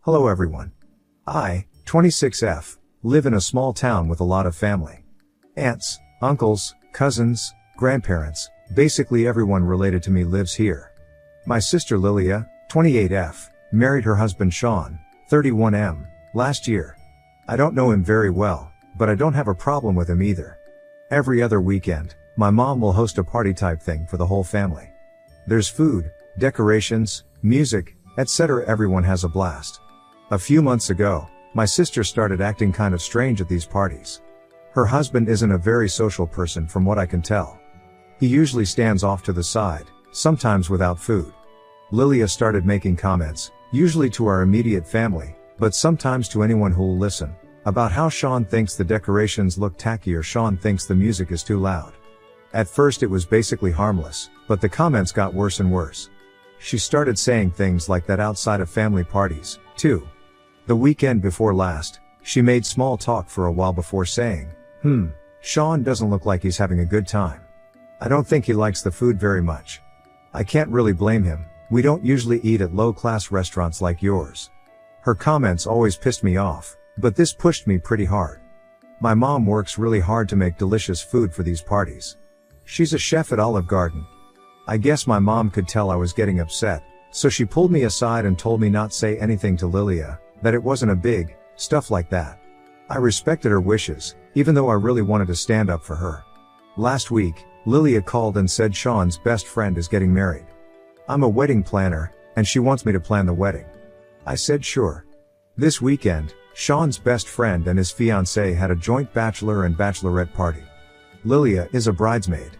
Hello everyone. I, 26F, live in a small town with a lot of family. Aunts, uncles, cousins, grandparents, basically everyone related to me lives here. My sister Lilia, 28F, married her husband Sean, 31M, last year. I don't know him very well, but I don't have a problem with him either. Every other weekend, my mom will host a party type thing for the whole family. There's food, decorations, music, etc. Everyone has a blast. A few months ago, my sister started acting kind of strange at these parties. Her husband isn't a very social person from what I can tell. He usually stands off to the side, sometimes without food. Lilia started making comments, usually to our immediate family, but sometimes to anyone who'll listen, about how Sean thinks the decorations look tacky or Sean thinks the music is too loud. At first it was basically harmless, but the comments got worse and worse. She started saying things like that outside of family parties, too. The weekend before last, she made small talk for a while before saying, Sean doesn't look like he's having a good time. I don't think he likes the food very much. I can't really blame him, we don't usually eat at low-class restaurants like yours. Her comments always pissed me off, but this pushed me pretty hard. My mom works really hard to make delicious food for these parties. She's a chef at Olive Garden. I guess my mom could tell I was getting upset, so she pulled me aside and told me not say anything to Lilia, that it wasn't a big stuff like that. I respected her wishes, even though I really wanted to stand up for her. Last week, Lilia called and said Sean's best friend is getting married. I'm a wedding planner, and she wants me to plan the wedding. I said sure. This weekend, Sean's best friend and his fiancée had a joint bachelor and bachelorette party. Lilia is a bridesmaid.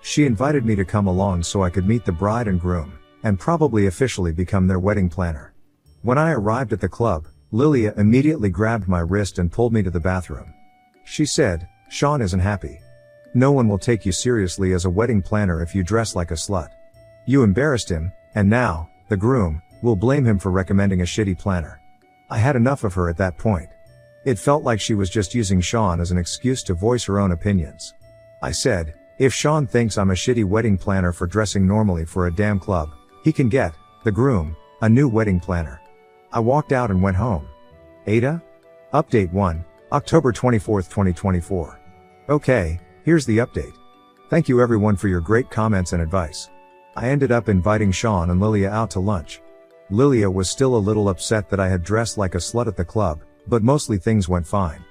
She invited me to come along so I could meet the bride and groom, and probably officially become their wedding planner. When I arrived at the club, Lilia immediately grabbed my wrist and pulled me to the bathroom. She said, Sean isn't happy. No one will take you seriously as a wedding planner if you dress like a slut. You embarrassed him, and now, the groom, will blame him for recommending a shitty planner. I had enough of her at that point. It felt like she was just using Sean as an excuse to voice her own opinions. I said, if Sean thinks I'm a shitty wedding planner for dressing normally for a damn club, he can get, the groom, a new wedding planner. I walked out and went home. Ada? Update 1, October 24, 2024. Okay, here's the update. Thank you everyone for your great comments and advice. I ended up inviting Sean and Lilia out to lunch. Lilia was still a little upset that I had dressed like a slut at the club, but mostly things went fine.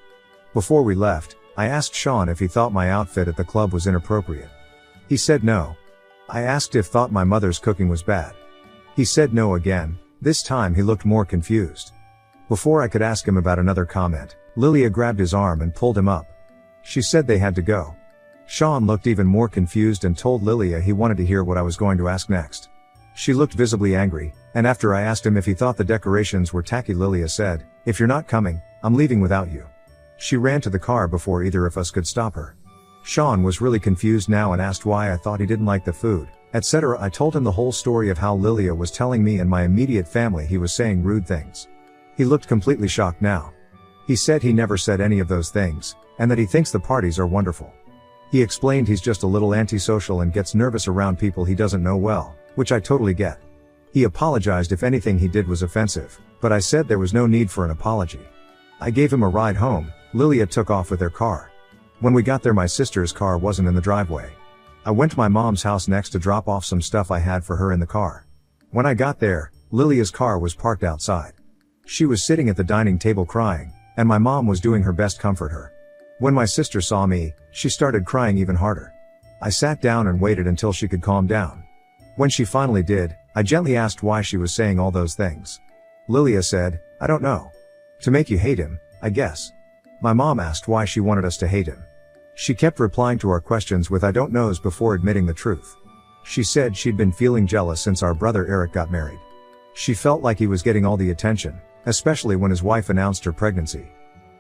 Before we left, I asked Sean if he thought my outfit at the club was inappropriate. He said no. I asked if thought my mother's cooking was bad. He said no again. This time he looked more confused. Before I could ask him about another comment, Lilia grabbed his arm and pulled him up. She said they had to go. Sean looked even more confused and told Lilia he wanted to hear what I was going to ask next. She looked visibly angry, and after I asked him if he thought the decorations were tacky, Lilia said, if you're not coming, I'm leaving without you. She ran to the car before either of us could stop her. Sean was really confused now and asked why I thought he didn't like the food, etc. I told him the whole story of how Lilia was telling me and my immediate family he was saying rude things. He looked completely shocked now. He said he never said any of those things, and that he thinks the parties are wonderful. He explained he's just a little antisocial and gets nervous around people he doesn't know well, which I totally get. He apologized if anything he did was offensive, but I said there was no need for an apology. I gave him a ride home. Lilia took off with their car. When we got there, my sister's car wasn't in the driveway. I went to my mom's house next to drop off some stuff I had for her in the car. When I got there, Lilia's car was parked outside. She was sitting at the dining table crying, and my mom was doing her best to comfort her. When my sister saw me, she started crying even harder. I sat down and waited until she could calm down. When she finally did, I gently asked why she was saying all those things. Lilia said, I don't know. To make you hate him, I guess. My mom asked why she wanted us to hate him. She kept replying to our questions with I don't knows before admitting the truth. She said she'd been feeling jealous since our brother Eric got married. She felt like he was getting all the attention, especially when his wife announced her pregnancy.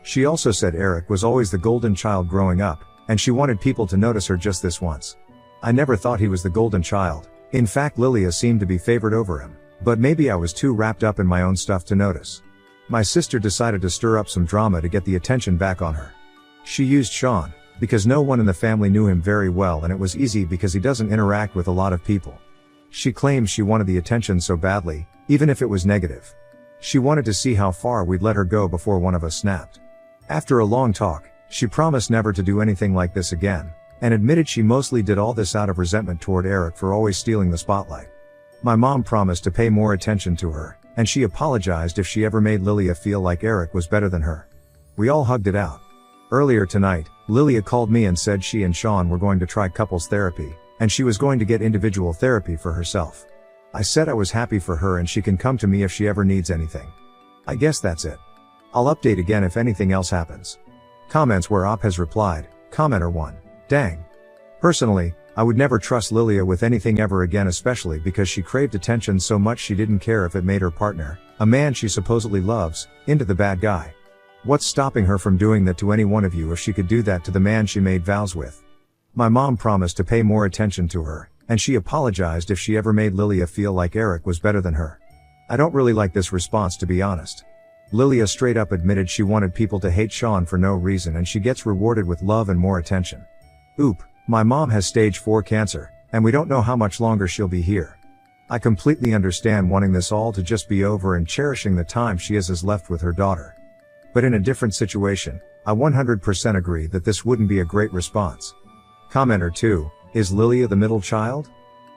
She also said Eric was always the golden child growing up, and she wanted people to notice her just this once. I never thought he was the golden child. In fact, Lilia seemed to be favored over him, but maybe I was too wrapped up in my own stuff to notice. My sister decided to stir up some drama to get the attention back on her. She used Sean, because no one in the family knew him very well and it was easy because he doesn't interact with a lot of people. She claims she wanted the attention so badly, even if it was negative. She wanted to see how far we'd let her go before one of us snapped. After a long talk, she promised never to do anything like this again, and admitted she mostly did all this out of resentment toward Eric for always stealing the spotlight. My mom promised to pay more attention to her, and she apologized if she ever made Lilia feel like Eric was better than her. We all hugged it out. Earlier tonight, Lilia called me and said she and Sean were going to try couples therapy, and she was going to get individual therapy for herself. I said I was happy for her and she can come to me if she ever needs anything. I guess that's it. I'll update again if anything else happens. Comments where Op has replied, Commenter 1. Dang. Personally, I would never trust Lilia with anything ever again, especially because she craved attention so much she didn't care if it made her partner, a man she supposedly loves, into the bad guy. What's stopping her from doing that to any one of you if she could do that to the man she made vows with? My mom promised to pay more attention to her, and she apologized if she ever made Lilia feel like Eric was better than her. I don't really like this response, to be honest. Lilia straight up admitted she wanted people to hate Sean for no reason, and she gets rewarded with love and more attention. Oop, my mom has stage 4 cancer, and we don't know how much longer she'll be here. I completely understand wanting this all to just be over and cherishing the time she has left with her daughter. But in a different situation, I 100% agree that this wouldn't be a great response. Commenter 2, is Lilia the middle child?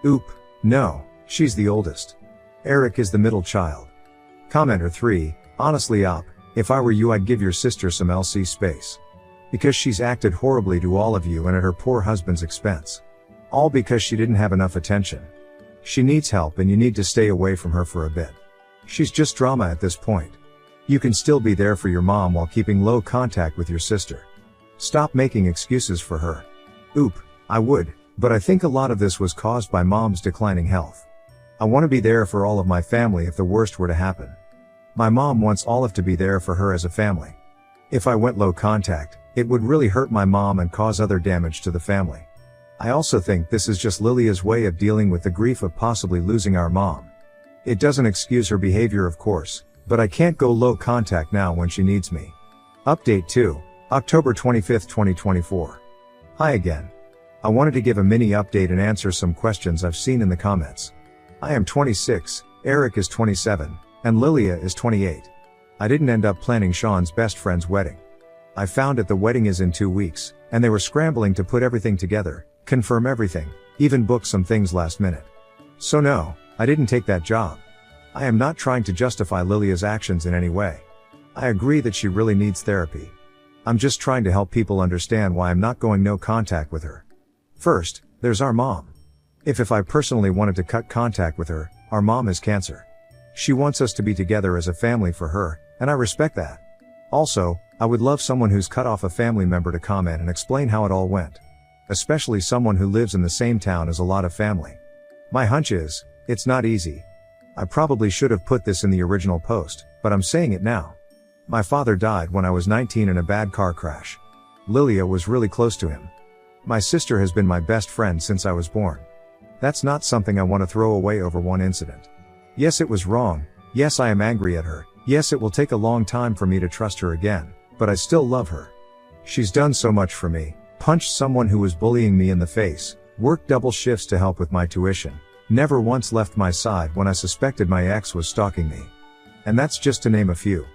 Oop, no, she's the oldest. Eric is the middle child. Commenter 3, honestly Op, if I were you I'd give your sister some LC space. Because she's acted horribly to all of you and at her poor husband's expense. All because she didn't have enough attention. She needs help and you need to stay away from her for a bit. She's just drama at this point. You can still be there for your mom while keeping low contact with your sister. Stop making excuses for her. Oop, I would, but I think a lot of this was caused by mom's declining health. I want to be there for all of my family if the worst were to happen. My mom wants Olive to be there for her as a family. If I went low contact, it would really hurt my mom and cause other damage to the family. I also think this is just Lilia's way of dealing with the grief of possibly losing our mom. It doesn't excuse her behavior, of course, but I can't go low contact now when she needs me. Update 2, October 25, 2024. Hi again. I wanted to give a mini update and answer some questions I've seen in the comments. I am 26, Eric is 27, and Lilia is 28. I didn't end up planning Sean's best friend's wedding. I found out the wedding is in 2 weeks, and they were scrambling to put everything together, confirm everything, even book some things last minute. So no, I didn't take that job. I am not trying to justify Lilia's actions in any way. I agree that she really needs therapy. I'm just trying to help people understand why I'm not going no contact with her. First, there's our mom. If I personally wanted to cut contact with her, our mom has cancer. She wants us to be together as a family for her, and I respect that. Also, I would love someone who's cut off a family member to comment and explain how it all went. Especially someone who lives in the same town as a lot of family. My hunch is, it's not easy. I probably should have put this in the original post, but I'm saying it now. My father died when I was 19 in a bad car crash. Lilia was really close to him. My sister has been my best friend since I was born. That's not something I want to throw away over one incident. Yes, it was wrong. Yes, I am angry at her. Yes, it will take a long time for me to trust her again, but I still love her. She's done so much for me, punched someone who was bullying me in the face, worked double shifts to help with my tuition, never once left my side when I suspected my ex was stalking me. And that's just to name a few.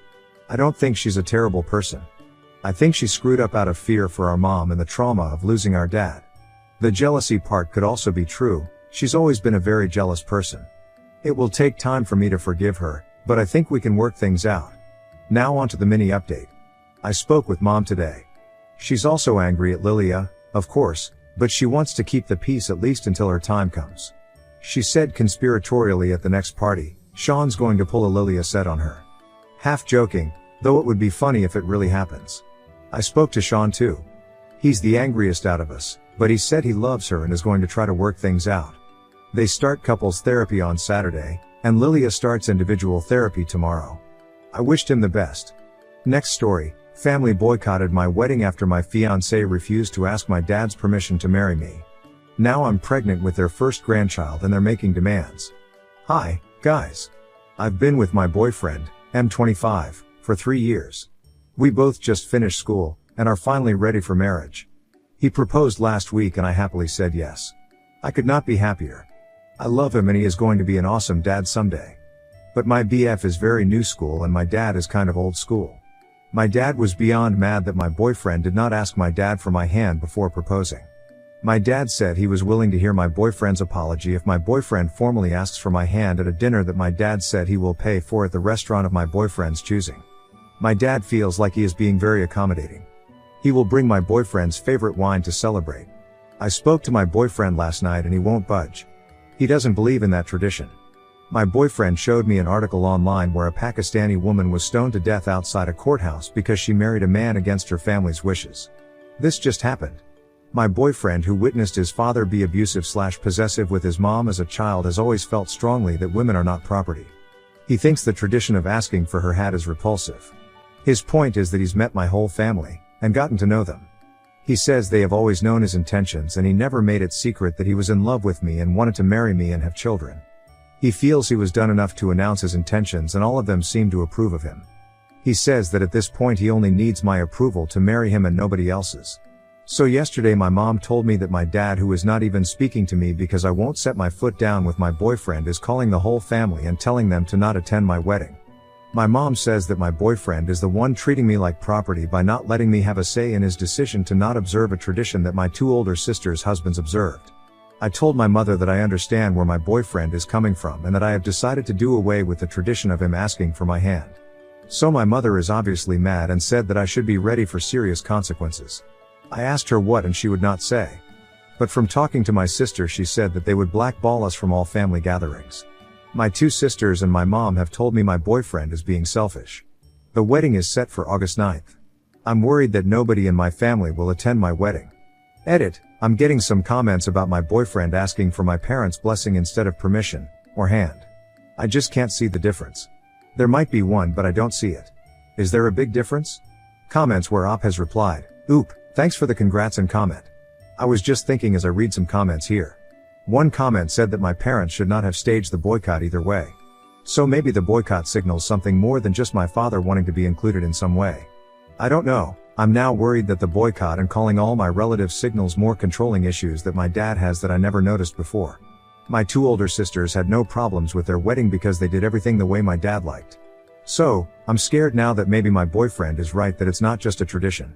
I don't think she's a terrible person. I think she screwed up out of fear for our mom and the trauma of losing our dad. The jealousy part could also be true. She's always been a very jealous person. It will take time for me to forgive her, but I think we can work things out. Now on to the mini update. I spoke with mom today. She's also angry at Lilia, of course, but she wants to keep the peace at least until her time comes. She said conspiratorially at the next party, Sean's going to pull a Lilia set on her. Half joking, though it would be funny if it really happens. I spoke to Sean too. He's the angriest out of us, but he said he loves her and is going to try to work things out. They start couples therapy on Saturday, and Lilia starts individual therapy tomorrow. I wished him the best. Next story, family boycotted my wedding after my fiancé refused to ask my dad's permission to marry me. Now I'm pregnant with their first grandchild and they're making demands. Hi, guys. I've been with my boyfriend, M25, for 3 years. We both just finished school, and are finally ready for marriage. He proposed last week and I happily said yes. I could not be happier. I love him and he is going to be an awesome dad someday. But my BF is very new school and my dad is kind of old school. My dad was beyond mad that my boyfriend did not ask my dad for my hand before proposing. My dad said he was willing to hear my boyfriend's apology if my boyfriend formally asks for my hand at a dinner that my dad said he will pay for at the restaurant of my boyfriend's choosing. My dad feels like he is being very accommodating. He will bring my boyfriend's favorite wine to celebrate. I spoke to my boyfriend last night and he won't budge. He doesn't believe in that tradition. My boyfriend showed me an article online where a Pakistani woman was stoned to death outside a courthouse because she married a man against her family's wishes. This just happened. My boyfriend, who witnessed his father be abusive/possessive with his mom as a child, has always felt strongly that women are not property. He thinks the tradition of asking for her hat is repulsive. His point is that he's met my whole family and gotten to know them. He says they have always known his intentions and he never made it secret that he was in love with me and wanted to marry me and have children. He feels he was done enough to announce his intentions and all of them seem to approve of him. He says that at this point he only needs my approval to marry him and nobody else's. So yesterday my mom told me that my dad, who is not even speaking to me because I won't set my foot down with my boyfriend, is calling the whole family and telling them to not attend my wedding. My mom says that my boyfriend is the one treating me like property by not letting me have a say in his decision to not observe a tradition that my two older sisters' husbands observed. I told my mother that I understand where my boyfriend is coming from and that I have decided to do away with the tradition of him asking for my hand. So my mother is obviously mad and said that I should be ready for serious consequences. I asked her what and she would not say. But from talking to my sister, she said that they would blackball us from all family gatherings. My two sisters and my mom have told me my boyfriend is being selfish. The wedding is set for August 9th. I'm worried that nobody in my family will attend my wedding. Edit, I'm getting some comments about my boyfriend asking for my parents' blessing instead of permission, or hand. I just can't see the difference. There might be one, but I don't see it. Is there a big difference? Comments where Op has replied, "Oop, thanks for the congrats and comment. I was just thinking as I read some comments here." One comment said that my parents should not have staged the boycott either way. So maybe the boycott signals something more than just my father wanting to be included in some way. I don't know. I'm now worried that the boycott and calling all my relatives signals more controlling issues that my dad has that I never noticed before. My two older sisters had no problems with their wedding because they did everything the way my dad liked. So, I'm scared now that maybe my boyfriend is right, that it's not just a tradition.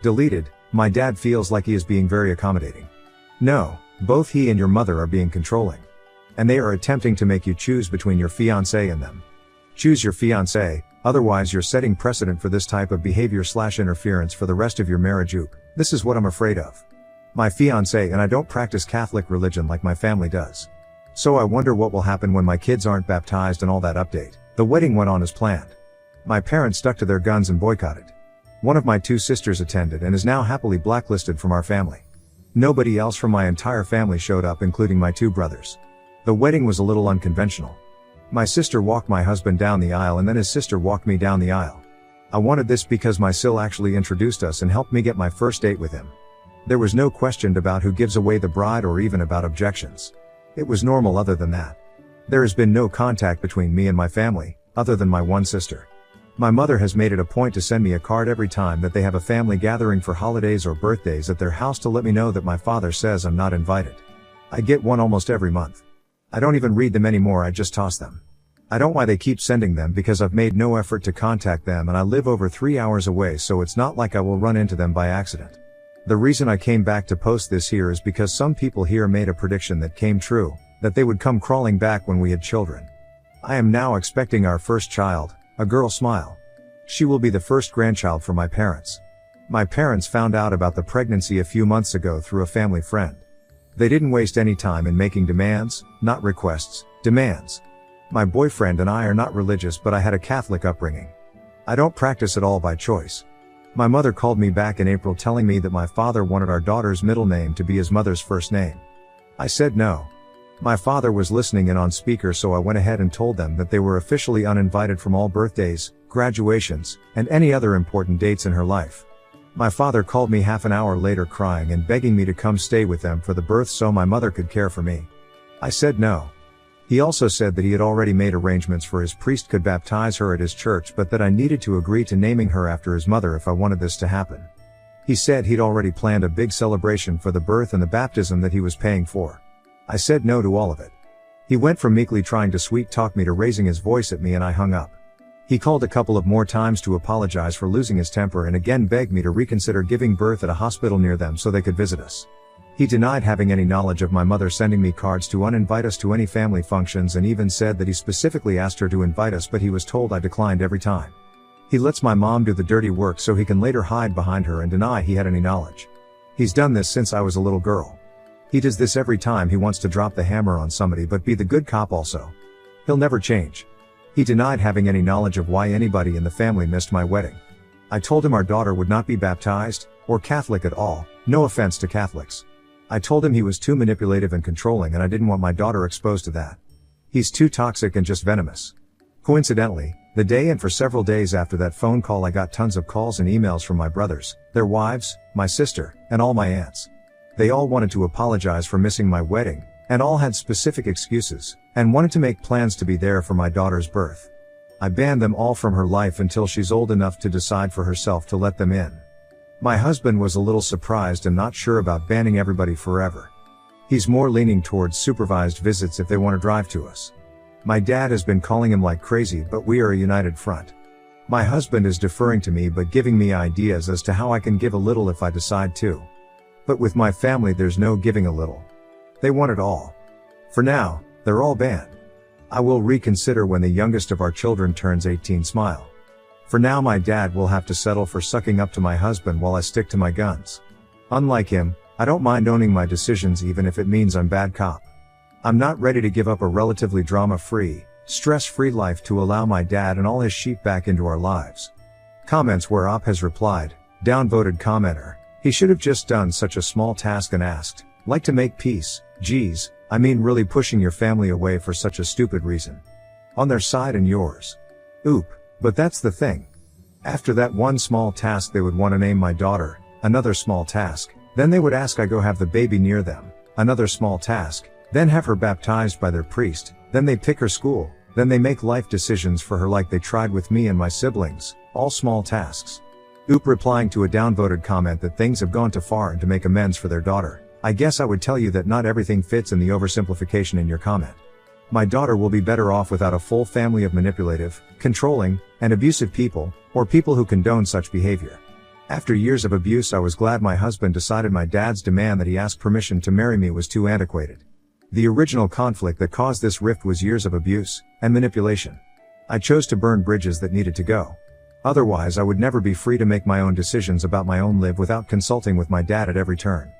Deleted, my dad feels like he is being very accommodating. No, both he and your mother are being controlling. And they are attempting to make you choose between your fiancé and them. Choose your fiancé, otherwise you're setting precedent for this type of behavior/interference for the rest of your marriage. Oop, this is what I'm afraid of. My fiancé and I don't practice Catholic religion like my family does. So I wonder what will happen when my kids aren't baptized and all that. Update. The wedding went on as planned. My parents stuck to their guns and boycotted. One of my two sisters attended and is now happily blacklisted from our family. Nobody else from my entire family showed up, including my two brothers. The wedding was a little unconventional. My sister walked my husband down the aisle and then his sister walked me down the aisle. I wanted this because my sil actually introduced us and helped me get my first date with him. There was no question about who gives away the bride or even about objections. It was normal other than that. There has been no contact between me and my family, other than my one sister. My mother has made it a point to send me a card every time that they have a family gathering for holidays or birthdays at their house to let me know that my father says I'm not invited. I get one almost every month. I don't even read them anymore, I just toss them. I don't know why they keep sending them because I've made no effort to contact them and I live over 3 hours away, so it's not like I will run into them by accident. The reason I came back to post this here is because some people here made a prediction that came true, that they would come crawling back when we had children. I am now expecting our first child, a girl. Smile. She will be the first grandchild for my parents. My parents found out about the pregnancy a few months ago through a family friend. They didn't waste any time in making demands, not requests, demands. My boyfriend and I are not religious, but I had a Catholic upbringing. I don't practice at all by choice. My mother called me back in April telling me that my father wanted our daughter's middle name to be his mother's first name. I said no. My father was listening in on speaker, so I went ahead and told them that they were officially uninvited from all birthdays, graduations, and any other important dates in her life. My father called me half an hour later crying and begging me to come stay with them for the birth so my mother could care for me. I said no. He also said that he had already made arrangements for his priest could baptize her at his church, but that I needed to agree to naming her after his mother if I wanted this to happen. He said he'd already planned a big celebration for the birth and the baptism that he was paying for. I said no to all of it. He went from meekly trying to sweet talk me to raising his voice at me, and I hung up. He called a couple of more times to apologize for losing his temper and again begged me to reconsider giving birth at a hospital near them so they could visit us. He denied having any knowledge of my mother sending me cards to uninvite us to any family functions, and even said that he specifically asked her to invite us, but he was told I declined every time. He lets my mom do the dirty work so he can later hide behind her and deny he had any knowledge. He's done this since I was a little girl. He does this every time he wants to drop the hammer on somebody, but be the good cop also. He'll never change. He denied having any knowledge of why anybody in the family missed my wedding. I told him our daughter would not be baptized, or Catholic at all, no offense to Catholics. I told him he was too manipulative and controlling and I didn't want my daughter exposed to that. He's too toxic and just venomous. Coincidentally, the day and for several days after that phone call I got tons of calls and emails from my brothers, their wives, my sister, and all my aunts. They all wanted to apologize for missing my wedding, and all had specific excuses, and wanted to make plans to be there for my daughter's birth. I banned them all from her life until she's old enough to decide for herself to let them in. My husband was a little surprised and not sure about banning everybody forever. He's more leaning towards supervised visits if they want to drive to us. My dad has been calling him like crazy, but we are a united front. My husband is deferring to me but giving me ideas as to how I can give a little if I decide to. But with my family there's no giving a little. They want it all. For now, they're all banned. I will reconsider when the youngest of our children turns 18. Smile. For now my dad will have to settle for sucking up to my husband while I stick to my guns. Unlike him, I don't mind owning my decisions even if it means I'm bad cop. I'm not ready to give up a relatively drama-free, stress-free life to allow my dad and all his sheep back into our lives. Comments where Op has replied, downvoted commenter. He should have just done such a small task and asked, like to make peace, geez, I mean really pushing your family away for such a stupid reason. On their side and yours. Oop, but that's the thing. After that one small task they would want to name my daughter, another small task, then they would ask I go have the baby near them, another small task, then have her baptized by their priest, then they pick her school, then they make life decisions for her like they tried with me and my siblings, all small tasks. Oop replying to a downvoted comment that things have gone too far and to make amends for their daughter. I guess I would tell you that not everything fits in the oversimplification in your comment. My daughter will be better off without a full family of manipulative, controlling, and abusive people, or people who condone such behavior. After years of abuse I was glad my husband decided my dad's demand that he ask permission to marry me was too antiquated. The original conflict that caused this rift was years of abuse and manipulation. I chose to burn bridges that needed to go. Otherwise I would never be free to make my own decisions about my own life without consulting with my dad at every turn.